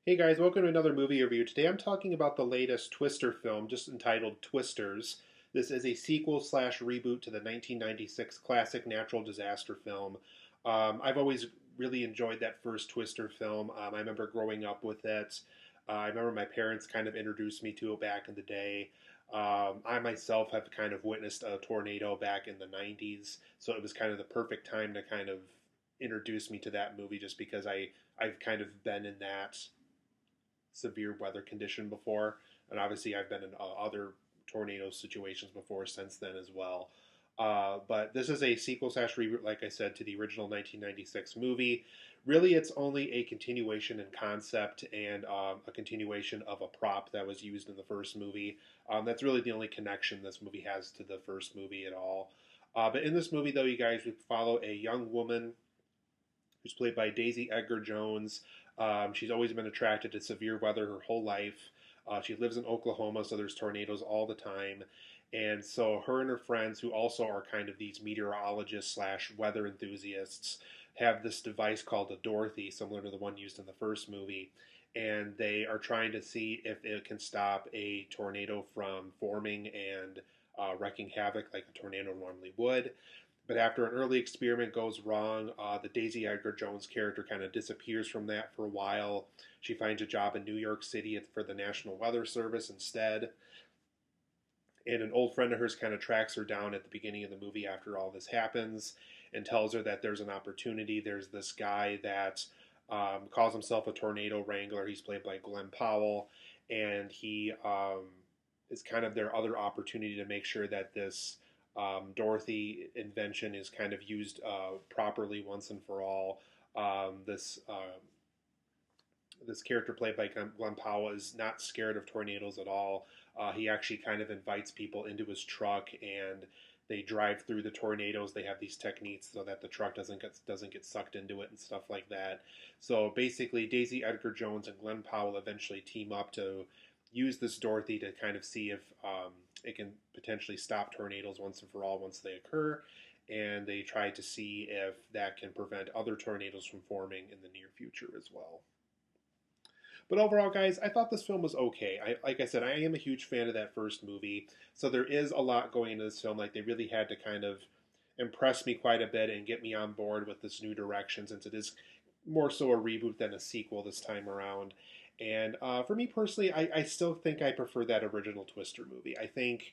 Hey guys, welcome to another movie review. Today I'm talking about the latest Twister film, just entitled Twisters. This is a sequel slash reboot to the 1996 classic natural disaster film. I've always really enjoyed that first Twister film. I remember growing up with it. I remember my parents kind of introduced me to it back in the day. I myself have kind of witnessed a tornado back in the 90s, so it was kind of the perfect time to kind of introduce me to that movie just because I've kind of been in that severe weather condition before, and obviously I've been in other tornado situations before since then as well. But this is a sequel slash reboot, like I said, to the original 1996 movie. Really, it's only a continuation in concept and a continuation of a prop that was used in the first movie. That's really the only connection this movie has to the first movie at all. But in this movie, though, you guys, we follow a young woman who's played by Daisy Edgar-Jones. She's always been attracted to severe weather her whole life. She lives in Oklahoma, so there's tornadoes all the time. And so her and her friends, who also are kind of these meteorologists slash weather enthusiasts, have this device called a Dorothy, similar to the one used in the first movie. And they are trying to see if it can stop a tornado from forming and wreaking havoc like a tornado normally would. But after an early experiment goes wrong, the Daisy Edgar-Jones character kind of disappears from that for a while. She finds a job in New York City for the National Weather Service instead. And an old friend of hers kind of tracks her down at the beginning of the movie after all this happens and tells her that there's an opportunity. There's this guy that calls himself a tornado wrangler. He's played by Glen Powell. And he is kind of their other opportunity to make sure that this Dorothy invention is kind of used properly once and for all. This character played by Glen Powell is not scared of tornadoes at all. He actually kind of invites people into his truck, and they drive through the tornadoes. They have these techniques so that the truck doesn't get sucked into it and stuff like that. So basically, Daisy Edgar-Jones and Glen Powell eventually team up to use this Dorothy to kind of see if it can potentially stop tornadoes once and for all once they occur. And they try to see if that can prevent other tornadoes from forming in the near future as well. But overall, guys, I thought this film was okay. Like I said, I am a huge fan of that first movie, so there is a lot going into this film. Like they really had to kind of impress me quite a bit and get me on board with this new direction, since it is more so a reboot than a sequel this time around. And for me personally, I still think I prefer that original Twister movie. I think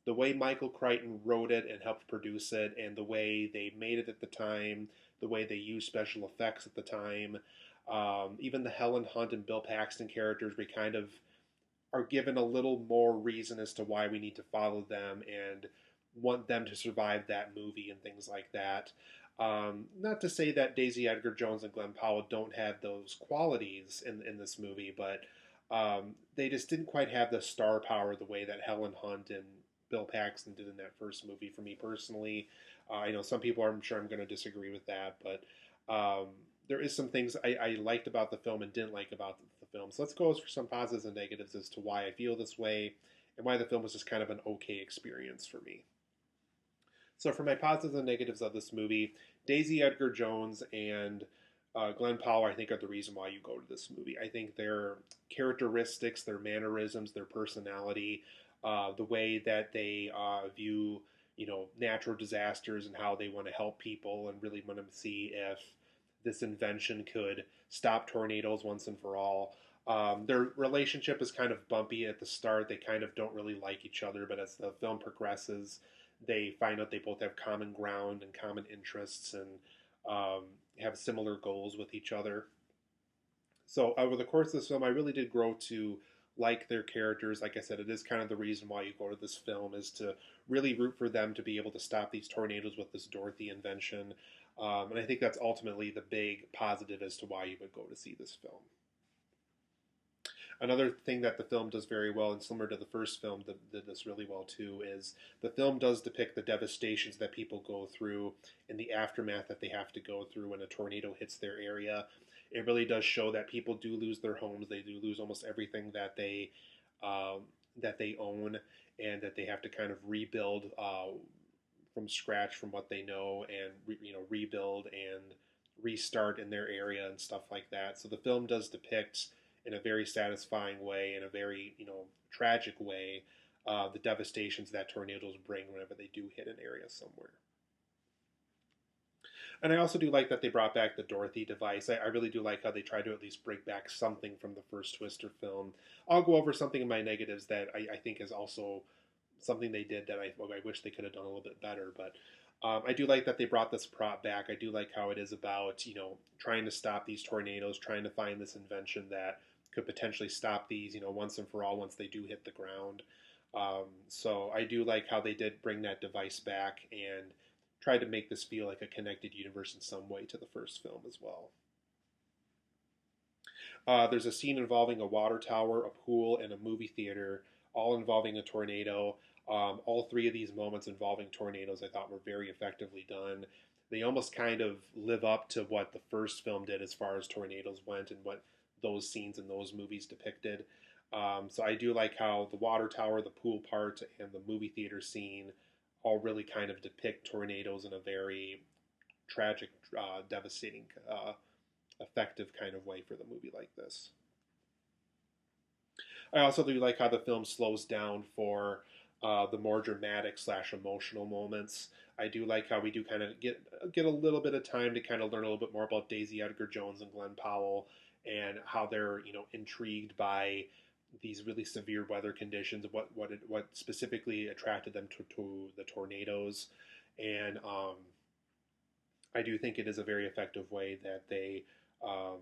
the way Michael Crichton wrote it and helped produce it, and the way they made it at the time, the way they used special effects at the time, even the Helen Hunt and Bill Paxton characters, we kind of are given a little more reason as to why we need to follow them and want them to survive that movie and things like that. Not to say that Daisy Edgar-Jones and Glen Powell don't have those qualities in this movie, but they just didn't quite have the star power the way that Helen Hunt and Bill Paxton did in that first movie. For me personally, I know some people, I'm sure, I'm going to disagree with that, but there is some things I liked about the film and didn't like about the film. So let's go for some positives and negatives as to why I feel this way and why the film was just kind of an okay experience for me. So for my positives and negatives of this movie, Daisy Edgar-Jones and Glen Powell, I think, are the reason why you go to this movie. I think their characteristics, their mannerisms, their personality, the way that they view, natural disasters and how they want to help people and really want to see if this invention could stop tornadoes once and for all. Their relationship is kind of bumpy at the start. They kind of don't really like each other, but as the film progresses, they find out they both have common ground and common interests and have similar goals with each other. So over the course of this film, I really did grow to like their characters. Like I said, it is kind of the reason why you go to this film, is to really root for them to be able to stop these tornadoes with this Dorothy invention. And I think that's ultimately the big positive as to why you would go to see this film. Another thing that the film does very well, and similar to the first film that did this really well too, is the film does depict the devastations that people go through and the aftermath that they have to go through when a tornado hits their area. It really does show that people do lose their homes. They do lose almost everything that they own, and that they have to kind of rebuild from scratch from what they know, and rebuild and restart in their area and stuff like that. So the film does depict in a very satisfying way, in a very, tragic way, the devastations that tornadoes bring whenever they do hit an area somewhere. And I also do like that they brought back the Dorothy device. I really do like how they try to at least bring back something from the first Twister film. I'll go over something in my negatives that I think is also something they did that I wish they could have done a little bit better. But I do like that they brought this prop back. I do like how it is about, trying to stop these tornadoes, trying to find this invention that could potentially stop these, once and for all once they do hit the ground. So I do like how they did bring that device back and tried to make this feel like a connected universe in some way to the first film as well. There's a scene involving a water tower, a pool, and a movie theater, all involving a tornado. All three of these moments involving tornadoes I thought were very effectively done. They almost kind of live up to what the first film did as far as tornadoes went and what those scenes in those movies depicted. So I do like how the water tower, the pool part, and the movie theater scene all really kind of depict tornadoes in a very tragic, devastating, effective kind of way for the movie like this. I also do like how the film slows down for the more dramatic / emotional moments. I do like how we do kind of get a little bit of time to kind of learn a little bit more about Daisy Edgar-Jones and Glen Powell and how they're intrigued by these really severe weather conditions, what specifically attracted them to the tornadoes, and I do think it is a very effective way that they um,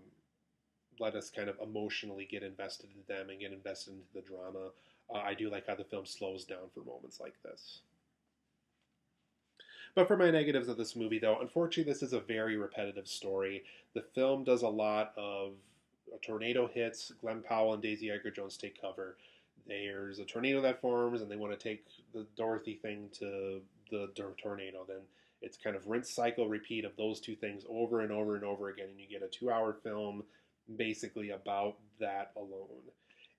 let us kind of emotionally get invested in them and get invested into the drama. I do like how the film slows down for moments like this. But for my negatives of this movie, though, unfortunately, this is a very repetitive story. The film does a lot of a tornado hits. Glen Powell and Daisy Edgar-Jones take cover. There's a tornado that forms, and they want to take the Dorothy thing to the tornado. Then it's kind of rinse, cycle, repeat of those two things over and over and over again, and you get a 2-hour film basically about that alone.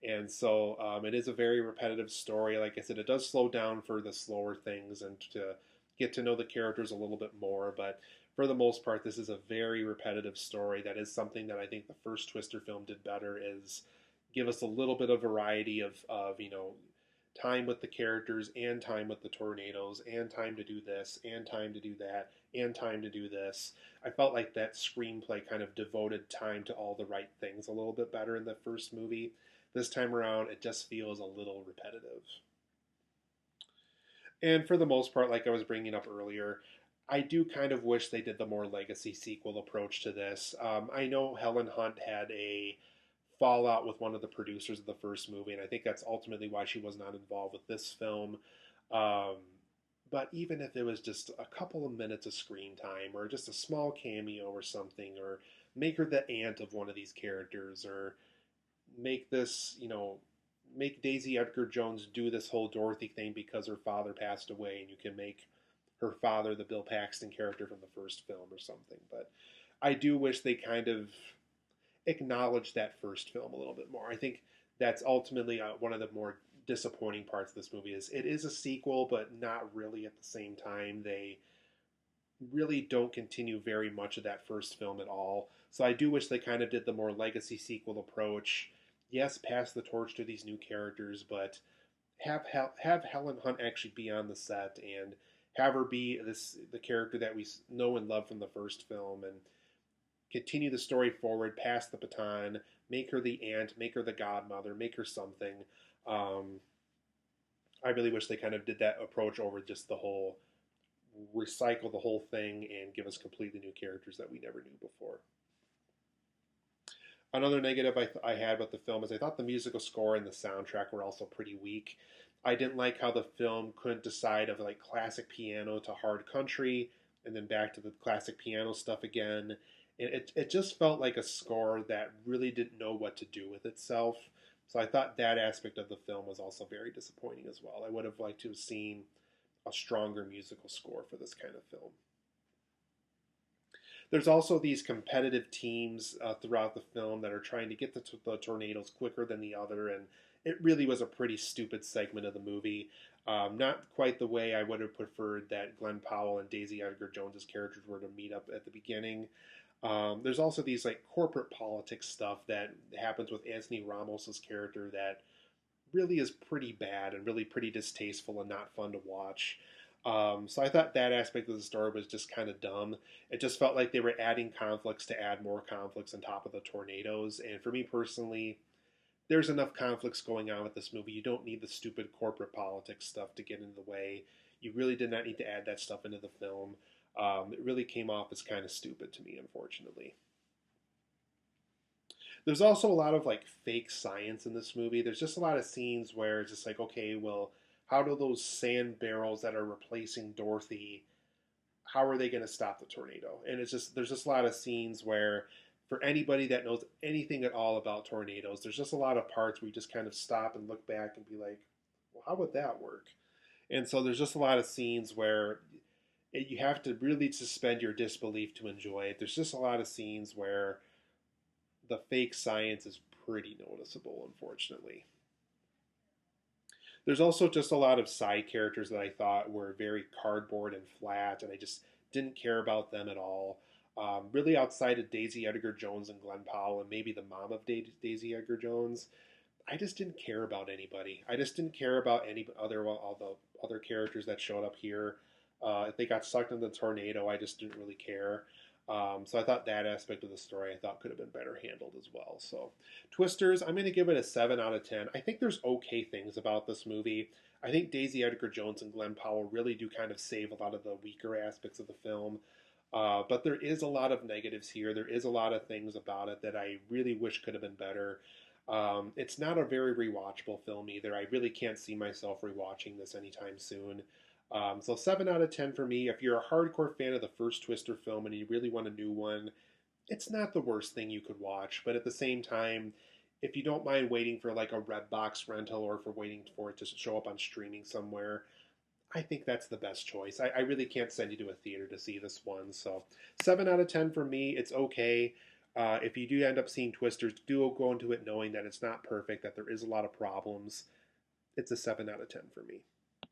And so it is a very repetitive story. Like I said, it does slow down for the slower things and to get to know the characters a little bit more. But for the most part, this is a very repetitive story. That is something that I think the first Twister film did better, is give us a little bit of variety of time with the characters and time with the tornadoes and time to do this and time to do that and time to do this. I felt like that screenplay kind of devoted time to all the right things a little bit better in the first movie. This time around, it just feels a little repetitive. And for the most part, like I was bringing up earlier, I do kind of wish they did the more legacy sequel approach to this. I know Helen Hunt had a fallout with one of the producers of the first movie, and I think that's ultimately why she was not involved with this film. Um, but even if it was just a couple of minutes of screen time, or just a small cameo or something, or make her the aunt of one of these characters, or make this, make Daisy Edgar-Jones do this whole Dorothy thing because her father passed away, and you can make her father the Bill Paxton character from the first film or something. But I do wish they kind of acknowledged that first film a little bit more. I think that's ultimately one of the more disappointing parts of this movie. Is it is a sequel, but not really at the same time. They really don't continue very much of that first film at all. So I do wish they kind of did the more legacy sequel approach. Yes, pass the torch to these new characters, but have Helen Hunt actually be on the set and have her be the character that we know and love from the first film, and continue the story forward, pass the baton, make her the aunt, make her the godmother, make her something. I really wish they kind of did that approach over just the whole, recycle the whole thing and give us completely new characters that we never knew before. Another negative I had with the film is I thought the musical score and the soundtrack were also pretty weak. I didn't like how the film couldn't decide of like classic piano to hard country and then back to the classic piano stuff again. And it just felt like a score that really didn't know what to do with itself. So I thought that aspect of the film was also very disappointing as well. I would have liked to have seen a stronger musical score for this kind of film. There's also these competitive teams throughout the film that are trying to get the tornadoes quicker than the other, and it really was a pretty stupid segment of the movie. Not quite the way I would have preferred that Glen Powell and Daisy Edgar-Jones' characters were to meet up at the beginning. There's also these like corporate politics stuff that happens with Anthony Ramos's character that really is pretty bad and really pretty distasteful and not fun to watch. So I thought that aspect of the story was just kind of dumb. It just felt like they were adding conflicts to add more conflicts on top of the tornadoes. And for me personally, there's enough conflicts going on with this movie. You don't need the stupid corporate politics stuff to get in the way. You really did not need to add that stuff into the film. It really came off as kind of stupid to me, unfortunately. There's also a lot of like fake science in this movie. There's just a lot of scenes where it's just like, okay, well, how do those sand barrels that are replacing Dorothy, how are they going to stop the tornado? And it's just there's just a lot of scenes where for anybody that knows anything at all about tornadoes, there's just a lot of parts where you just kind of stop and look back and be like, well, how would that work? And so there's just a lot of scenes where you have to really suspend your disbelief to enjoy it. There's just a lot of scenes where the fake science is pretty noticeable, unfortunately. There's also just a lot of side characters that I thought were very cardboard and flat, and I just didn't care about them at all. Really, outside of Daisy Edgar-Jones and Glen Powell, and maybe the mom of Daisy Edgar-Jones, I just didn't care about anybody. I just didn't care about any other all the other characters that showed up here. If they got sucked into the tornado, I just didn't really care. So I thought that aspect of the story I thought could have been better handled as well. So Twisters, I'm going to give it a 7 out of 10. I think there's okay things about this movie. I think Daisy Edgar-Jones and Glen Powell really do kind of save a lot of the weaker aspects of the film. But there is a lot of negatives here. There is a lot of things about it that I really wish could have been better. It's not a very rewatchable film either. I really can't see myself rewatching this anytime soon. So 7 out of 10 for me. If you're a hardcore fan of the first Twister film and you really want a new one, it's not the worst thing you could watch. But at the same time, if you don't mind waiting for like a Redbox rental or for waiting for it to show up on streaming somewhere, I think that's the best choice. I really can't send you to a theater to see this one. So 7 out of 10 for me. It's okay. If you do end up seeing Twisters, do go into it knowing that it's not perfect, that there is a lot of problems. It's a 7 out of 10 for me.